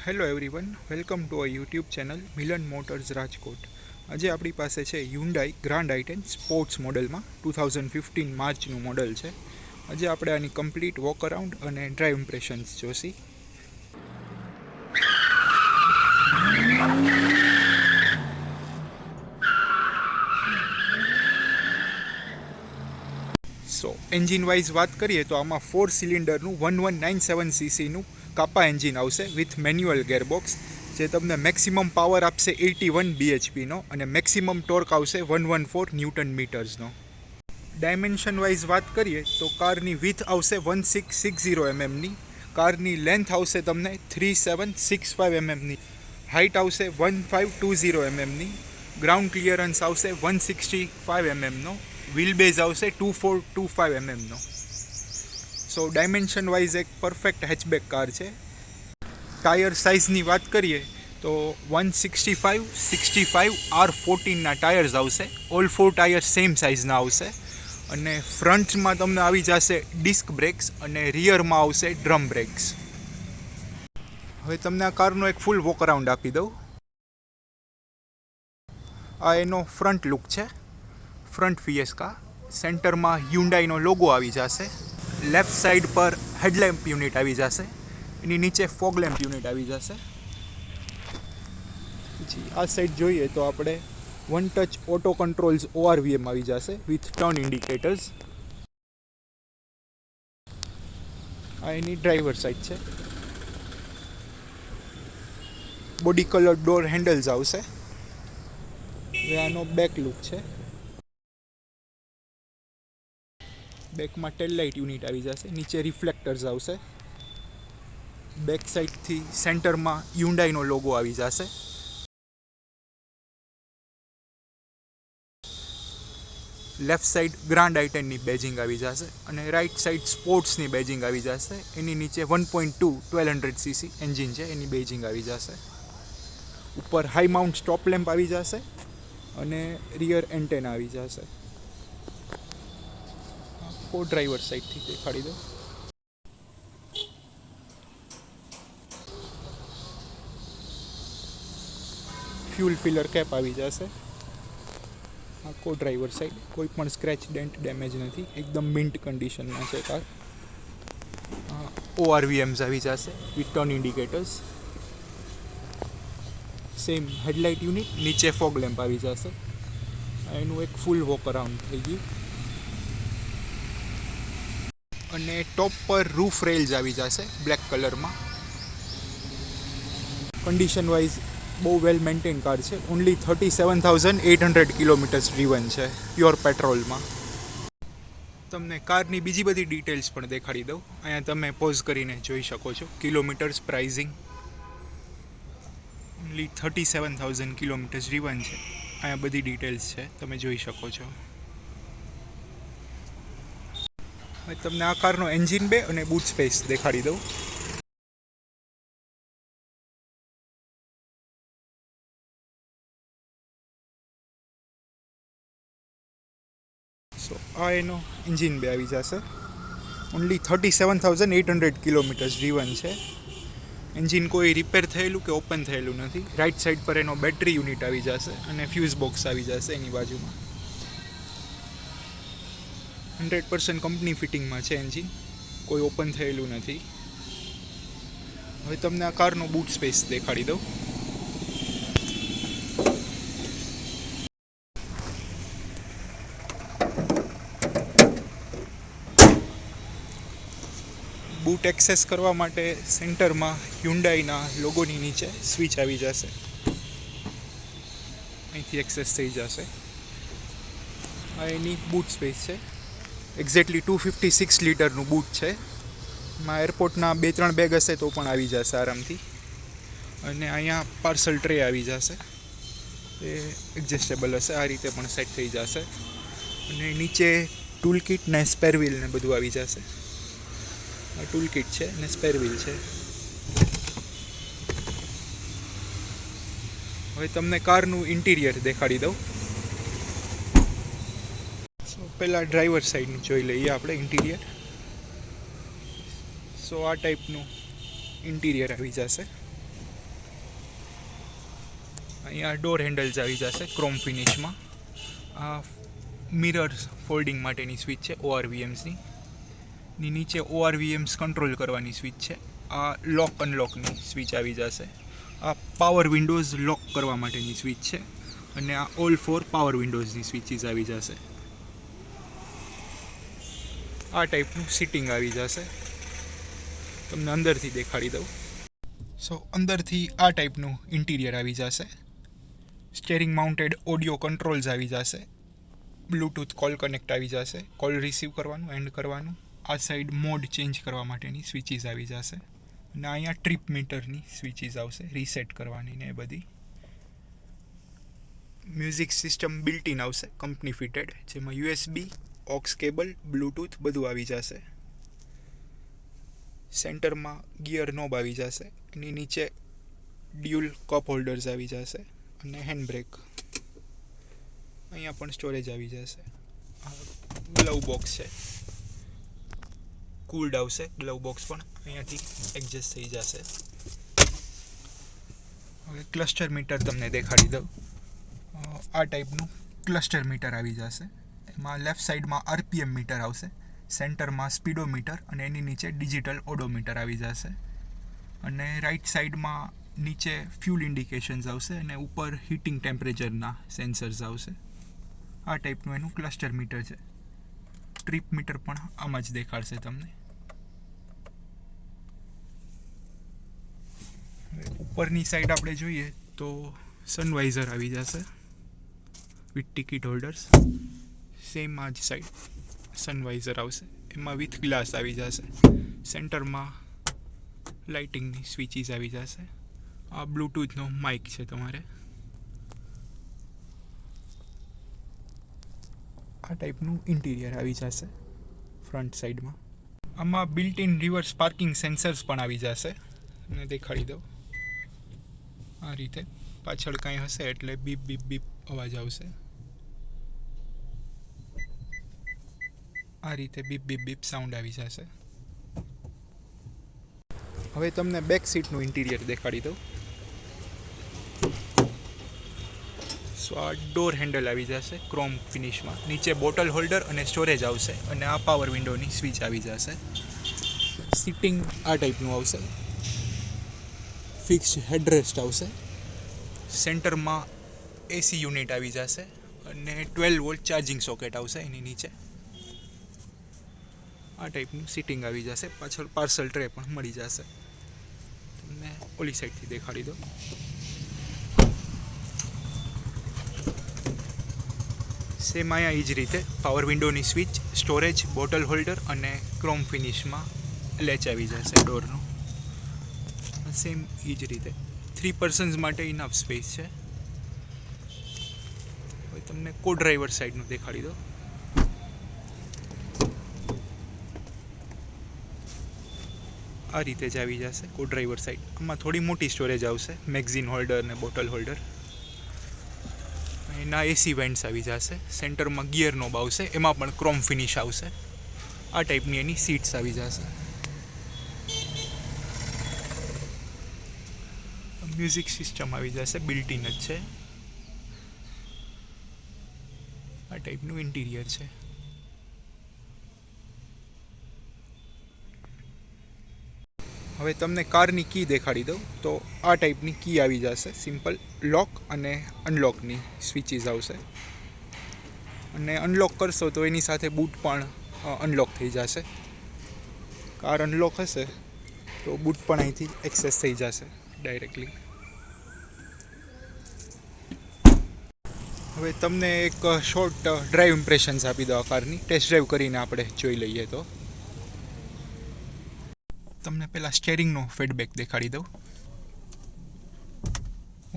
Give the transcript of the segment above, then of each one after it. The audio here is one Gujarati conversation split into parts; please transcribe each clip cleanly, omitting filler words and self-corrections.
Hello everyone, welcome to a YouTube channel Milan motors Rajkot. આજે આપણી પાસે છે હ્યુન્ડાઈ ગ્રાન્ડ આઈ10 સ્પોર્ટ્સ મોડલમાં 2015 માર્ચનું મોડલ છે. આજે આપણે આની કમ્પ્લીટ વોક અરાઉન્ડ અને ડ્રાઈવ ઇમ્પ્રેશન્સ જોશી. સો એન્જિન વાઇઝ વાત કરીએ તો આમાં 4 સિલિન્ડરનું 1197 સીસીનું કાપા એન્જિન આવશે વિથ મેન્યુઅલ ગેરબોક્સ, જે તમને મેક્સિમમ પાવર આપશે 81 બીએચપીનો અને મેક્સિમમ ટોર્ક આવશે 114 ન્યૂટન મીટર્સનો. ડાયમેન્શન વાઇઝ વાત કરીએ તો કારની વિથ આવશે 1660 એમએમની, કારની લેન્થ આવશે તમને 3765 એમએમની, હાઇટ આવશે 1520 એમએમની, ગ્રાઉન્ડ ક્લિયરન્સ આવશે 165 એમએમનો, વ્હીલ બેઝ આવશે 2425 એમએમનો. સો ડાયમેન્શન વાઇઝ એક પરફેક્ટ હેચબેક કાર છે. ટાયર સાઇઝની વાત કરીએ તો 165 65 R14ના ટાયર્સ આવશે. ઓલ 4 ટાયર સેમ સાઇઝના આવશે અને ફ્રન્ટમાં તમને આવી જશે ડિસ્ક બ્રેક્સ અને રિયરમાં આવશે ડ્રમ બ્રેક્સ. હવે તમને આ કારનો એક ફૂલ વોક અરાઉન્ડ આપી દઉં. આ એનો ફ્રન્ટ લુક છે. ફ્રન્ટ ફિએસ્કા, સેન્ટરમાં હ્યુન્ડાઈનો લોગો આવી જશે. લેફ્ટ સાઈડ પર હેડલેમ્પ યુનિટ આવી જશે, એની નીચે ફોગ લેમ્પ યુનિટ આવી જશે. પછી આ સાઈડ જોઈએ તો આપણે one touch auto controls ORVM આવી જશે વિથ ટર્ન ઇન્ડિકેટર્સ. આ એની ડ્રાઈવર સાઈડ છે. બોડી કલર ડોર હેન્ડલ્સ આવશે. હવે આનો બેક લુક છે. બેકમાં ટેલ લાઇટ યુનિટ આવી જશે, નીચે રિફ્લેક્ટર્સ આવશે. બેક સાઈડથી સેન્ટરમાં હ્યુન્ડાઈનો લોગો આવી જશે. લેફ્ટ સાઈડ ગ્રાન્ડ આઈ10ની બેજિંગ આવી જશે અને રાઈટ સાઈડ સ્પોર્ટ્સની બેજિંગ આવી જશે. એની નીચે 1.2 1200 સીસી એન્જિન છે, એની બેજિંગ આવી જશે. ઉપર હાઈ માઉન્ટ સ્ટોપ લેમ્પ આવી જશે અને રિયર એન્ટેના આવી જશે. કો ડ્રાઈવર સાઈડથી દેખાડી દો. ફ્યુલ ફિલર કેપ આવી જશે. આ કો ડ્રાઈવર સાઈડ, કોઈ પણ સ્ક્રેચ ડેન્ટ ડેમેજ નથી, એકદમ મિન્ટ કન્ડિશનમાં છે કાર. ORVMs આવી જશે with turn indicators. Same headlight unit, નીચે ફોગ લેમ્પ આવી જશે. એનું એક ફૂલ વોક અરાઉન્ડ થઈ ગયું. અને ટોપ પર રૂફ રેલ્સ આવી જશે બ્લેક કલરમાં. કન્ડિશન વાઇઝ બહુ વેલ મેન્ટેન કાર છે. ઓનલી 37,800 કિલોમીટર્સ ડ્રીવન છે પ્યોર પેટ્રોલમાં. તમને કારની બીજી બધી ડિટેલ્સ પણ દેખાડી દઉં. અહીંયા તમે પોઝ કરીને જોઈ શકો છો. Kilometres, pricing. Only 37,000 kilometres driven છે. અહીંયા બધી ડિટેલ્સ છે, તમે જોઈ શકો છો. હવે તમને આ કારનો એન્જિન બે અને બૂટ સ્પેસ દેખાડી દઉં. સો આ એનો એન્જિન બે આવી જશે. ઓનલી 37,800 કિલોમીટર્સ ડ્રીવન છે. એન્જિન કોઈ રિપેર થયેલું કે ઓપન થયેલું નથી. રાઈટ સાઈડ પર એનો બેટરી યુનિટ આવી જશે અને ફ્યુઝ બોક્સ આવી જશે એની બાજુમાં. 100% કંપની ફિટિંગમાં છે એન્જિન, કોઈ ઓપન થયેલું નથી. હવે તમને આ કારનો બૂટ સ્પેસ દેખાડી દઉં. બૂટ એક્સેસ કરવા માટે સેન્ટરમાં હ્યુન્ડાઈના લોગોની નીચે સ્વિચ આવી જશે, અહીંથી એક્સેસ થઈ જશે. આ એની બૂટ સ્પેસ છે. એક્ઝેક્ટલી 256 લીટરનું બૂટ છે. એમાં એરપોર્ટના 2-3 બેગ હશે તો પણ આવી જશે આરામથી. અને અહીંયા પાર્સલ ટ્રે આવી જશે, એ એડજસ્ટેબલ હશે, આ રીતે પણ સેટ થઈ જશે. અને નીચે ટૂલ કિટ ને સ્પેર વ્હીલ ને બધું આવી જશે. આ ટૂલ કિટ છે ને સ્પેર વ્હીલ છે. હવે તમને કારનું ઇન્ટિરિયર દેખાડી દઉં. પહેલાં ડ્રાઈવર સાઈડનું જોઈ લઈએ આપણે ઇન્ટિરિયર. સો આ ટાઈપનું ઇન્ટિરિયર આવી જશે. અહીંયા ડોર હેન્ડલ્સ આવી જશે ક્રોમ ફિનિશમાં. આ મિરર ફોલ્ડિંગ માટેની સ્વિચ છે ORVMsની. નીચે ORVMs કંટ્રોલ કરવાની સ્વિચ છે. આ લોક અનલોકની સ્વિચ આવી જશે. આ પાવર વિન્ડોઝ લોક કરવા માટેની સ્વિચ છે અને આ ઓલ ફોર પાવર વિન્ડોઝની સ્વિચીસ આવી જશે. આ ટાઈપનું સિટિંગ આવી જશે. તમને અંદરથી દેખાડી દઉં. સો અંદરથી આ ટાઈપનું ઇન્ટિરિયર આવી જશે. સ્ટેરિંગ માઉન્ટેડ ઓડિયો કંટ્રોલ્સ આવી જશે. બ્લૂટૂથ કોલ કનેક્ટ આવી જશે, કોલ રિસીવ કરવાનું એન્ડ કરવાનું. આ સાઈડ મોડ ચેન્જ કરવા માટેની સ્વિચીસ આવી જશે અને અહીંયા ટ્રીપ મીટરની સ્વિચીસ આવશે રીસેટ કરવાની ને એ બધી. મ્યુઝિક સિસ્ટમ બિલ્ટ ઇન આવશે કંપની ફિટેડ, જેમાં USB, ઓક્સ કેબલ, બ્લૂટૂથ બધું આવી જશે. સેન્ટરમાં ગિયર નોબ આવી જશે. એની નીચે ડ્યુઅલ કપ હોલ્ડર્સ આવી જશે અને હેન્ડ બ્રેક. અહીંયા પણ સ્ટોરેજ આવી જશે. ગ્લવ બોક્સ છે, કૂલ્ડ આવશે ગ્લવ બોક્સ પણ અહીંયાથી એડજસ્ટ થઈ જશે. હવે ક્લસ્ટર મીટર તમને દેખાડી દઉં. આ ટાઈપનું ક્લસ્ટર મીટર આવી જશે. એમાં લેફ્ટ સાઈડમાં RPM મીટર આવશે, સેન્ટરમાં સ્પીડોમીટર અને એની નીચે ડિજિટલ ઓડોમીટર આવી જશે. અને રાઈટ સાઈડમાં નીચે ફ્યુલ ઇન્ડિકેશન્સ આવશે અને ઉપર હીટિંગ ટેમ્પરેચરના સેન્સર્સ આવશે. આ ટાઈપનું એનું ક્લસ્ટર મીટર છે. ટ્રીપ મીટર પણ આમાં જ દેખાડશે તમને. ઉપરની સાઈડ આપણે જોઈએ તો સનવાઇઝર આવી જશે વિથ ટિકિટ હોલ્ડર્સ. સેમ આ જ સાઈડ સનવાઇઝર આવશે, એમાં વિથ ગ્લાસ આવી જશે. સેન્ટરમાં લાઇટિંગની સ્વિચીસ આવી જશે. આ બ્લૂટૂથનો માઇક છે તમારે. આ ટાઈપનું ઇન્ટિરિયર આવી જશે ફ્રન્ટ સાઈડમાં. આમાં built in reverse parking sensors પણ આવી જશે અને દેખાડી દઉં. આ રીતે પાછળ કાંઈ હશે એટલે બીપ બીપ બીપ અવાજ આવશે. આ રીતે બીપ બીપ બીપ સાઉન્ડ આવી જશે. હવે તમને બેક સીટનું ઇન્ટિરિયર દેખાડી દઉં. સો આ ડોર હેન્ડલ આવી જશે ક્રોમ ફિનિશમાં. નીચે બોટલ હોલ્ડર અને સ્ટોરેજ આવશે અને આ પાવર વિન્ડોની સ્વિચ આવી જશે. સિટિંગ આ ટાઈપનું આવશે. ફિક્સ્ડ હેડરેસ્ટ આવશે. સેન્ટરમાં AC યુનિટ આવી જશે અને 12 વોલ્ટ ચાર્જિંગ સોકેટ આવશે એની નીચે. આ ટાઈપનું સિટિંગ આવી જશે. પાછળ પાર્સલ ટ્રે પણ મળી જશે. તમને ઓલી સાઈડથી દેખાડી દો. સેમ અહીંયા એ જ રીતે પાવર વિન્ડોની સ્વિચ, સ્ટોરેજ, બોટલ હોલ્ડર અને ક્રોમ ફિનિશમાં લેચ આવી જશે ડોરનું. સેમ એ જ રીતે 3 પર્સન્સ માટે ઇનફ સ્પેસ છે. હવે તમને કો ડ્રાઈવર સાઈડનું દેખાડી દો. આ રીતે જ આવી જશે કો ડ્રાઈવર સાઈડ. આમાં થોડી મોટી સ્ટોરેજ આવશે, મેગઝીન હોલ્ડર ને બોટલ હોલ્ડર. એના AC વેન્ટ્સ આવી જશે. સેન્ટરમાં ગિયર નોબ આવશે, એમાં પણ ક્રોમ ફિનિશ આવશે. આ ટાઈપની એની સીટ્સ આવી જશે. મ્યુઝિક સિસ્ટમ આવી જશે, બિલ્ટ ઇન જ છે. આ ટાઈપનું ઇન્ટિરિયર છે. હવે તમને કારની કી દેખાડી દઉં તો આ ટાઈપની કી આવી જશે. સિમ્પલ લોક અને અનલોકની સ્વિચીસ આવશે. અને અનલોક કરશો તો એની સાથે બૂટ પણ અનલોક થઈ જશે. કાર અનલોક હશે તો બૂટ પણ અહીંથી એક્સેસ થઈ જશે ડાયરેક્ટલી. હવે તમને એક શોર્ટ ડ્રાઈવ ઇમ્પ્રેશન્સ આપી દો આ કારની. ટેસ્ટ ડ્રાઈવ કરીને આપણે જોઈ લઈએ તો તમને પહેલાં સ્ટેરિંગનો ફીડબેક દેખાડી દઉં.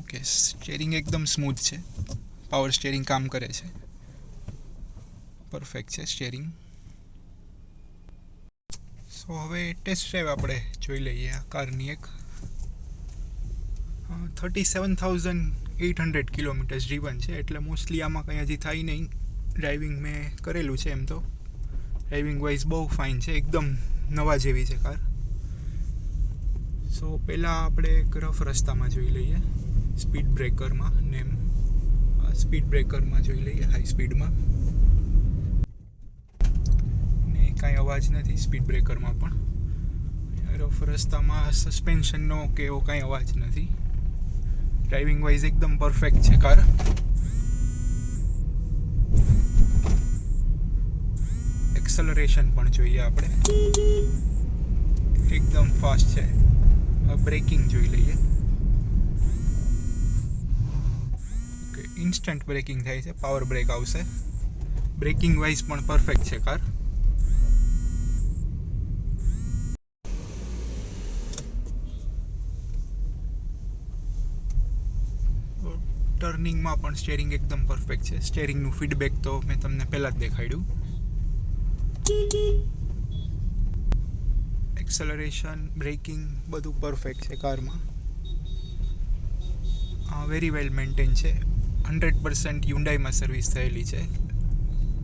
ઓકે, સ્ટેરિંગ એકદમ સ્મૂથ છે. પાવર સ્ટેરિંગ કામ કરે છે. પરફેક્ટ છે સ્ટેરિંગ. સો હવે ટેસ્ટ ડ્રાઈવ આપણે જોઈ લઈએ આ કારની. એક 37,800 કિલોમીટર્સ ડ્રીવન છે, એટલે મોસ્ટલી આમાં કંઈ હજી થાય નહીં. ડ્રાઇવિંગ મેં કરેલું છે એમ તો. ડ્રાઇવિંગ વાઇઝ બહુ ફાઇન છે, એકદમ નવા જેવી છે કાર. સો પહેલાં આપણે એક રફ રસ્તામાં જોઈ લઈએ. સ્પીડ બ્રેકરમાં ને સ્પીડ બ્રેકરમાં જોઈ લઈએ હાઈ સ્પીડમાં ને કાંઈ અવાજ નથી સ્પીડ બ્રેકરમાં પણ રફ રસ્તામાં સસ્પેન્શનનો કે એવો કાંઈ અવાજ નથી ડ્રાઇવિંગ વાઇઝ એકદમ પરફેક્ટ છે કાર એક્સલરેશન પણ જોઈએ આપણે એકદમ ફાસ્ટ છે બ્રેકિંગ જોઈ લઈએ ઓકે ઇન્સ્ટન્ટ બ્રેકિંગ થાય છે પાવર બ્રેક આવશે બ્રેકિંગ વાઇઝ પણ પરફેક્ટ છે કાર ટર્નિંગમાં પણ સ્ટેરિંગ એકદમ પરફેક્ટ છે સ્ટેરિંગનું ફીડબેક તો મેં તમને પહેલાં જ દેખાડ્યું એક્સલરેશન બ્રેકિંગ બધું પરફેક્ટ છે કારમાં વેરી વેલ મેન્ટેન છે 100% હ્યુન્ડાઈમાં સર્વિસ થયેલી છે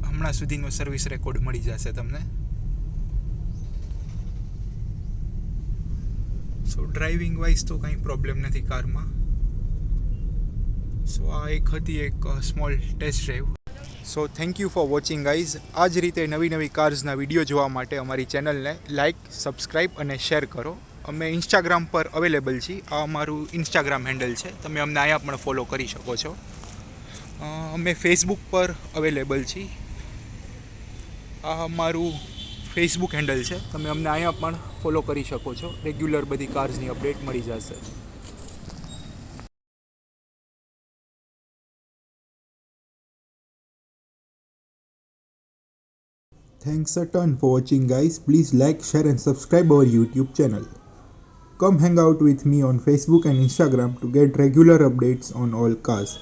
હમણાં સુધીનો સર્વિસ રેકોર્ડ મળી જશે તમને સો ડ્રાઇવિંગ વાઇઝ તો કંઈ પ્રોબ્લેમ નથી કારમાં સો આ એક small test drive so thank you for watching guys આ જ રીતે નવી કાર્સના વિડીયો જોવા માટે અમારી ચેનલને લાઇક સબસ્ક્રાઈબ અને શેર કરો અમે ઇન્સ્ટાગ્રામ પર અવેલેબલ છીએ આ અમારું ઇન્સ્ટાગ્રામ હેન્ડલ છે તમે અમને અહીંયા પણ ફોલો કરી શકો છો અમે ફેસબુક પર અવેલેબલ છીએ આ અમારું ફેસબુક હેન્ડલ છે તમે અમને અહીંયા પણ ફોલો કરી શકો છો રેગ્યુલર બધી કાર્સની અપડેટ મળી જશે Thanks a ton for watching guys. Please like, share and subscribe our YouTube channel. Come hang out with me on Facebook and Instagram to get regular updates on all cars.